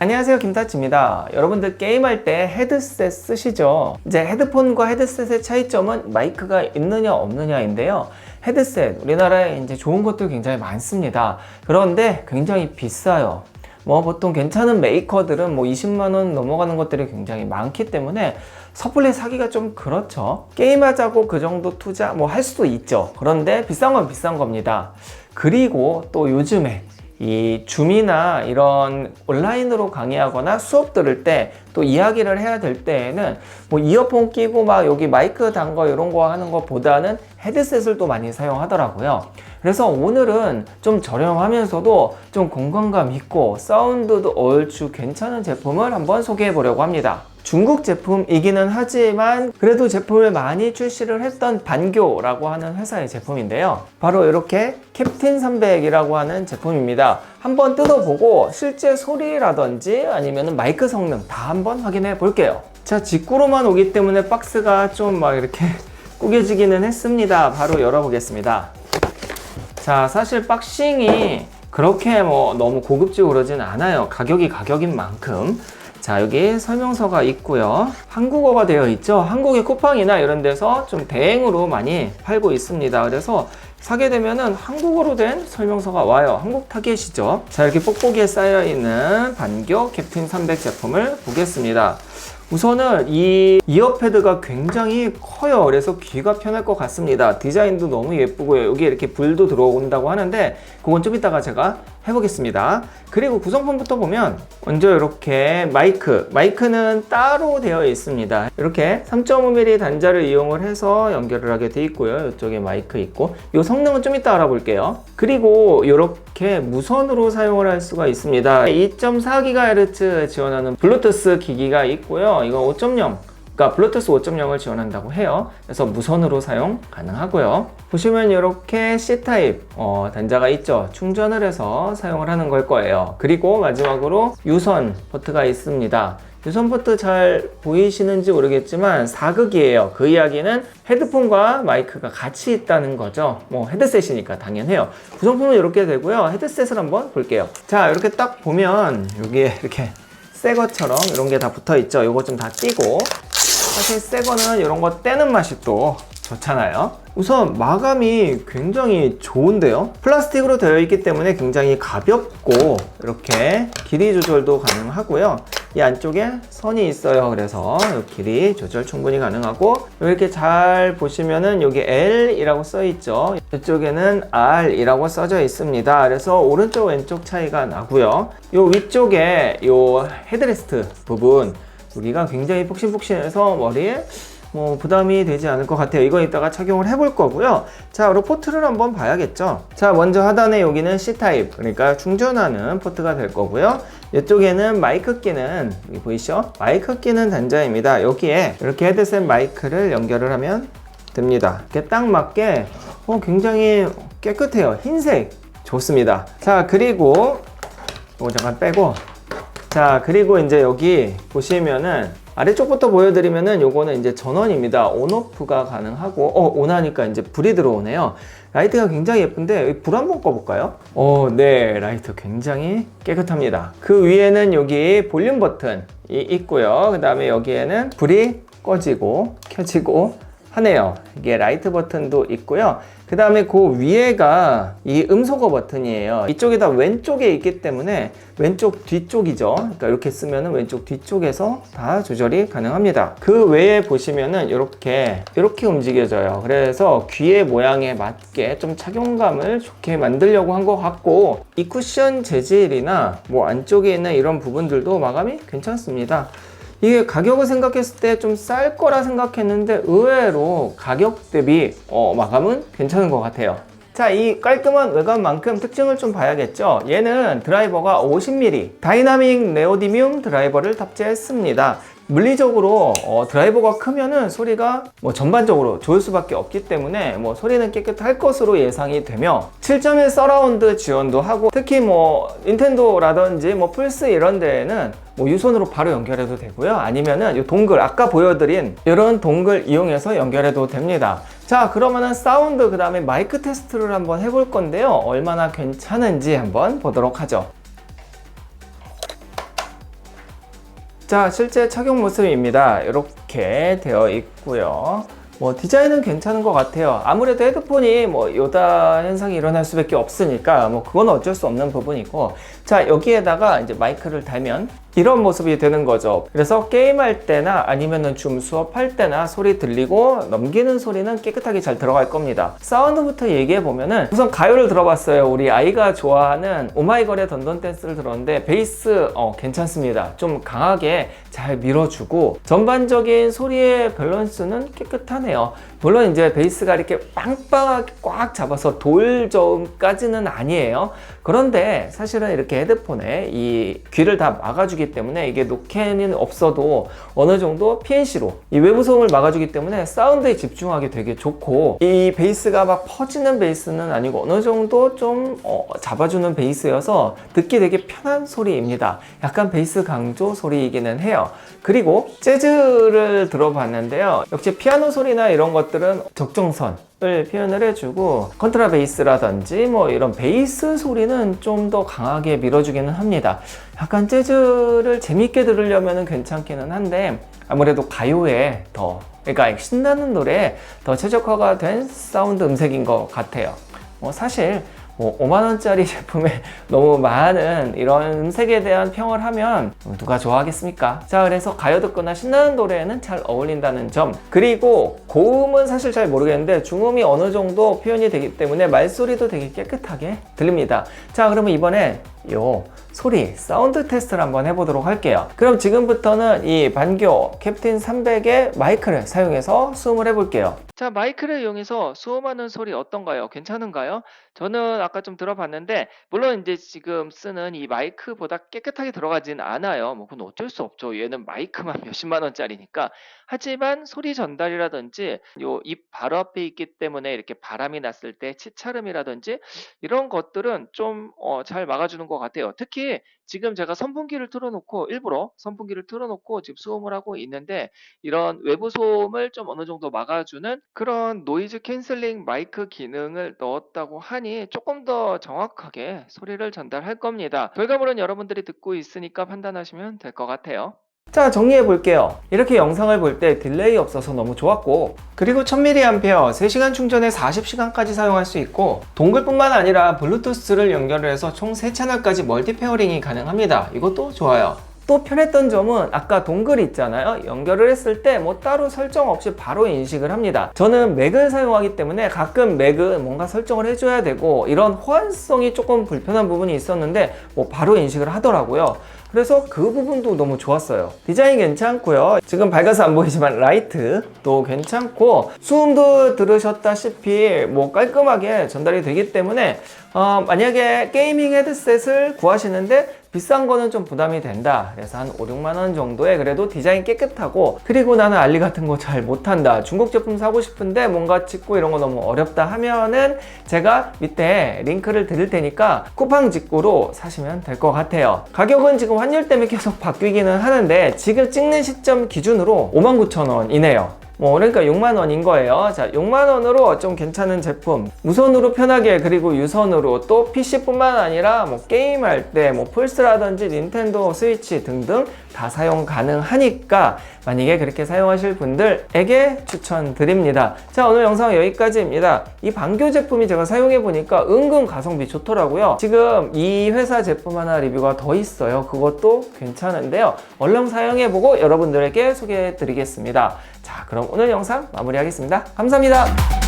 안녕하세요, 김타치입니다. 여러분들 게임할 때 헤드셋 쓰시죠? 이제 헤드폰과 헤드셋의 차이점은 마이크가 있느냐 없느냐인데요. 헤드셋, 우리나라에 이제 좋은 것도 굉장히 많습니다. 그런데 굉장히 비싸요. 보통 괜찮은 메이커들은 20만원 넘어가는 것들이 굉장히 많기 때문에 섣불리 사기가 좀 그렇죠. 게임하자고 그 정도 투자 할 수도 있죠. 그런데 비싼 건 비싼 겁니다. 그리고 또 요즘에 이 줌이나 이런 온라인으로 강의하거나 수업 들을 때 또 이야기를 해야 될 때에는 이어폰 끼고 여기 마이크 단 거 이런 거 하는 것보다는 헤드셋을 또 많이 사용하더라고요. 그래서 오늘은 좀 저렴하면서도 좀 공간감 있고 사운드도 얼추 괜찮은 제품을 한번 소개해 보려고 합니다. 중국 제품이기는 하지만 그래도 제품을 많이 출시를 했던 반교라고 하는 회사의 제품인데요. 바로 이렇게 캡틴 300이라고 하는 제품입니다. 한번 뜯어보고 실제 소리라든지 아니면 마이크 성능 다 한번 확인해 볼게요. 자, 직구로만 오기 때문에 박스가 좀 이렇게 구겨지기는 했습니다. 바로 열어보겠습니다. 자, 사실 박싱이 그렇게 너무 고급지고 그러진 않아요. 가격이 가격인 만큼. 자, 여기 설명서가 있고요. 한국어가 되어 있죠. 한국의 쿠팡이나 이런 데서 좀 대행으로 많이 팔고 있습니다. 그래서 사게 되면은 한국어로 된 설명서가 와요. 한국 타겟이죠. 자, 이렇게 뽁뽁이에 쌓여있는 반교 캡틴 300 제품을 보겠습니다. 우선은 이 이어패드가 굉장히 커요. 그래서 귀가 편할 것 같습니다. 디자인도 너무 예쁘고요. 여기 이렇게 불도 들어온다고 하는데 그건 좀 이따가 제가 해보겠습니다. 그리고 구성품부터 보면 먼저 이렇게 마이크는 따로 되어 있습니다. 이렇게 3.5mm 단자를 이용을 해서 연결을 하게 되어 있고요. 이쪽에 마이크 있고 이 성능은 좀 이따 알아볼게요. 그리고 이렇게 무선으로 사용을 할 수가 있습니다. 2.4GHz 지원하는 블루투스 기기가 있고요. 이건 5.0 그러니까 블루투스 5.0을 지원한다고 해요. 그래서 무선으로 사용 가능하고요. 보시면 이렇게 C타입 단자가 있죠. 충전을 해서 사용을 하는 걸 거예요. 그리고 마지막으로 유선 포트가 있습니다. 유선 포트 잘 보이시는지 모르겠지만 4극이에요. 그 이야기는 헤드폰과 마이크가 같이 있다는 거죠. 헤드셋이니까 당연해요. 구성품은 이렇게 되고요. 헤드셋을 한번 볼게요. 자, 이렇게 딱 보면 여기에 이렇게 새 것처럼 이런 게 다 붙어 있죠. 이거 좀 다 띄고, 사실 새 거는 이런 거 떼는 맛이 또 좋잖아요. 우선 마감이 굉장히 좋은데요. 플라스틱으로 되어 있기 때문에 굉장히 가볍고 이렇게 길이 조절도 가능하고요. 이 안쪽에 선이 있어요. 그래서 길이 조절 충분히 가능하고, 이렇게 잘 보시면은 여기 L이라고 써 있죠. 이쪽에는 R이라고 써져 있습니다. 그래서 오른쪽 왼쪽 차이가 나고요. 요 위쪽에 요 헤드레스트 부분 여기가 굉장히 폭신폭신해서 머리에 부담이 되지 않을 것 같아요. 이건 이따가 착용을 해볼 거고요. 자, 그리고 포트를 한번 봐야겠죠. 자, 먼저 하단에 여기는 C타입, 그러니까 충전하는 포트가 될 거고요. 이쪽에는 마이크 끼는, 여기 보이시죠? 마이크 끼는 단자입니다. 여기에 이렇게 헤드셋 마이크를 연결을 하면 됩니다. 이렇게 딱 맞게 굉장히 깨끗해요. 흰색 좋습니다. 자, 그리고 이거 잠깐 빼고, 자, 그리고 이제 여기 보시면은 아래쪽부터 보여드리면은 요거는 이제 전원입니다. 온오프가 가능하고, 온하니까 이제 불이 들어오네요. 라이트가 굉장히 예쁜데 불 한번 꺼볼까요? 네, 라이트 굉장히 깨끗합니다. 그 위에는 여기 볼륨 버튼이 있고요. 그 다음에 여기에는 불이 꺼지고 켜지고 하네요. 이게 라이트 버튼도 있고요. 그 다음에 그 위에가 이 음소거 버튼이에요. 이쪽이 다 왼쪽에 있기 때문에 왼쪽 뒤쪽이죠. 그러니까 이렇게 쓰면은 왼쪽 뒤쪽에서 다 조절이 가능합니다. 그 외에 보시면은 이렇게 움직여져요. 그래서 귀의 모양에 맞게 좀 착용감을 좋게 만들려고 한 것 같고, 이 쿠션 재질이나 안쪽에 있는 이런 부분들도 마감이 괜찮습니다. 이게 가격을 생각했을 때 좀 쌀 거라 생각했는데 의외로 가격 대비 마감은 괜찮은 것 같아요. 자, 이 깔끔한 외관만큼 특징을 좀 봐야겠죠. 얘는 드라이버가 50mm 다이나믹 네오디뮴 드라이버를 탑재했습니다. 물리적으로 드라이버가 크면은 소리가 전반적으로 좋을 수밖에 없기 때문에 소리는 깨끗할 것으로 예상이 되며, 7.1 서라운드 지원도 하고, 특히 닌텐도라든지 플스 이런 데에는 유선으로 바로 연결해도 되고요. 아니면은 이 동글, 아까 보여드린 이런 동글 이용해서 연결해도 됩니다. 자, 그러면은 사운드, 그 다음에 마이크 테스트를 한번 해볼 건데요. 얼마나 괜찮은지 한번 보도록 하죠. 자, 실제 착용 모습입니다. 이렇게 되어 있고요. 디자인은 괜찮은 것 같아요. 아무래도 헤드폰이 요다 현상이 일어날 수밖에 없으니까 그건 어쩔 수 없는 부분이고, 자, 여기에다가 이제 마이크를 달면 이런 모습이 되는 거죠. 그래서 게임할 때나 아니면은 줌 수업할 때나 소리 들리고 넘기는 소리는 깨끗하게 잘 들어갈 겁니다. 사운드부터 얘기해 보면은 우선 가요를 들어봤어요. 우리 아이가 좋아하는 오마이걸의 던던 댄스를 들었는데 베이스 괜찮습니다. 좀 강하게 잘 밀어주고 전반적인 소리의 밸런스는 깨끗하네요. 물론 이제 베이스가 이렇게 빵빵하게 꽉 잡아서 돌저음까지는 아니에요. 그런데 사실은 이렇게 헤드폰에 이 귀를 다 막아주기 때문에 이게 노캔은 없어도 어느 정도 PNC로 이 외부 소음을 막아주기 때문에 사운드에 집중하기 되게 좋고, 이 베이스가 막 퍼지는 베이스는 아니고 어느 정도 좀 잡아주는 베이스여서 듣기 되게 편한 소리입니다. 약간 베이스 강조 소리이기는 해요. 그리고 재즈를 들어봤는데요. 역시 피아노 소리나 이런 것들은 적정선을 표현을 해주고, 컨트라베이스라든지 이런 베이스 소리는 좀 더 강하게 밀어주기는 합니다. 약간 재즈를 재밌게 들으려면 괜찮기는 한데 아무래도 가요에 더, 그러니까 신나는 노래에 더 최적화가 된 사운드 음색인 것 같아요. 사실 5만원짜리 제품에 너무 많은 이런 음색에 대한 평을 하면 누가 좋아하겠습니까? 자, 그래서 가요 듣거나 신나는 노래에는 잘 어울린다는 점, 그리고 고음은 사실 잘 모르겠는데 중음이 어느 정도 표현이 되기 때문에 말소리도 되게 깨끗하게 들립니다. 자, 그러면 이번에 소리, 사운드 테스트를 한번 해보도록 할게요. 그럼 지금부터는 이 반교 캡틴 300의 마이크를 사용해서 수음을 해볼게요. 자, 마이크를 이용해서 수음하는 소리 어떤가요? 괜찮은가요? 저는 아까 좀 들어봤는데, 물론 이제 지금 쓰는 이 마이크보다 깨끗하게 들어가진 않아요. 그건 어쩔 수 없죠. 얘는 마이크만 몇십만 원짜리니까. 하지만 소리 전달이라든지 요 입 바로 앞에 있기 때문에 이렇게 바람이 났을 때 치차름이라든지 이런 것들은 좀 잘 막아주는 것 같아요. 특히 지금 제가 선풍기를 틀어놓고, 일부러 선풍기를 틀어놓고 지금 수음을 하고 있는데, 이런 외부 소음을 좀 어느 정도 막아주는 그런 노이즈 캔슬링 마이크 기능을 넣었다고 하니 조금 더 정확하게 소리를 전달할 겁니다. 결과물은 여러분들이 듣고 있으니까 판단하시면 될 것 같아요. 자, 정리해 볼게요. 이렇게 영상을 볼 때 딜레이 없어서 너무 좋았고, 그리고 1000mAh 3시간 충전에 40시간까지 사용할 수 있고, 동글뿐만 아니라 블루투스를 연결을 해서 총 3채널까지 멀티 페어링이 가능합니다. 이것도 좋아요. 또 편했던 점은 아까 동글 있잖아요. 연결을 했을 때 따로 설정 없이 바로 인식을 합니다. 저는 맥을 사용하기 때문에 가끔 맥은 뭔가 설정을 해줘야 되고 이런 호환성이 조금 불편한 부분이 있었는데 바로 인식을 하더라고요. 그래서 그 부분도 너무 좋았어요. 디자인 괜찮고요. 지금 밝아서 안 보이지만 라이트도 괜찮고, 수음도 들으셨다시피 깔끔하게 전달이 되기 때문에 만약에 게이밍 헤드셋을 구하시는데 비싼 거는 좀 부담이 된다. 그래서 한 5, 6만 원 정도에 그래도 디자인 깨끗하고, 그리고 나는 알리 같은 거 잘 못한다, 중국 제품 사고 싶은데 뭔가 찍고 이런 거 너무 어렵다 하면은 제가 밑에 링크를 드릴 테니까 쿠팡 직구로 사시면 될 것 같아요. 가격은 지금 환율 때문에 계속 바뀌기는 하는데 지금 찍는 시점 기준으로 59,000원이네요. 그러니까 6만 원인 거예요. 자, 6만 원으로 좀 괜찮은 제품, 무선으로 편하게, 그리고 유선으로 또 PC뿐만 아니라 게임할 때 플스라든지 닌텐도 스위치 등등 다 사용 가능하니까 만약에 그렇게 사용하실 분들에게 추천드립니다. 자, 오늘 영상 여기까지입니다. 이 반교 제품이 제가 사용해 보니까 은근 가성비 좋더라고요. 지금 이 회사 제품 하나 리뷰가 더 있어요. 그것도 괜찮은데요. 얼른 사용해 보고 여러분들에게 소개해 드리겠습니다. 자, 그럼 오늘 영상 마무리하겠습니다. 감사합니다.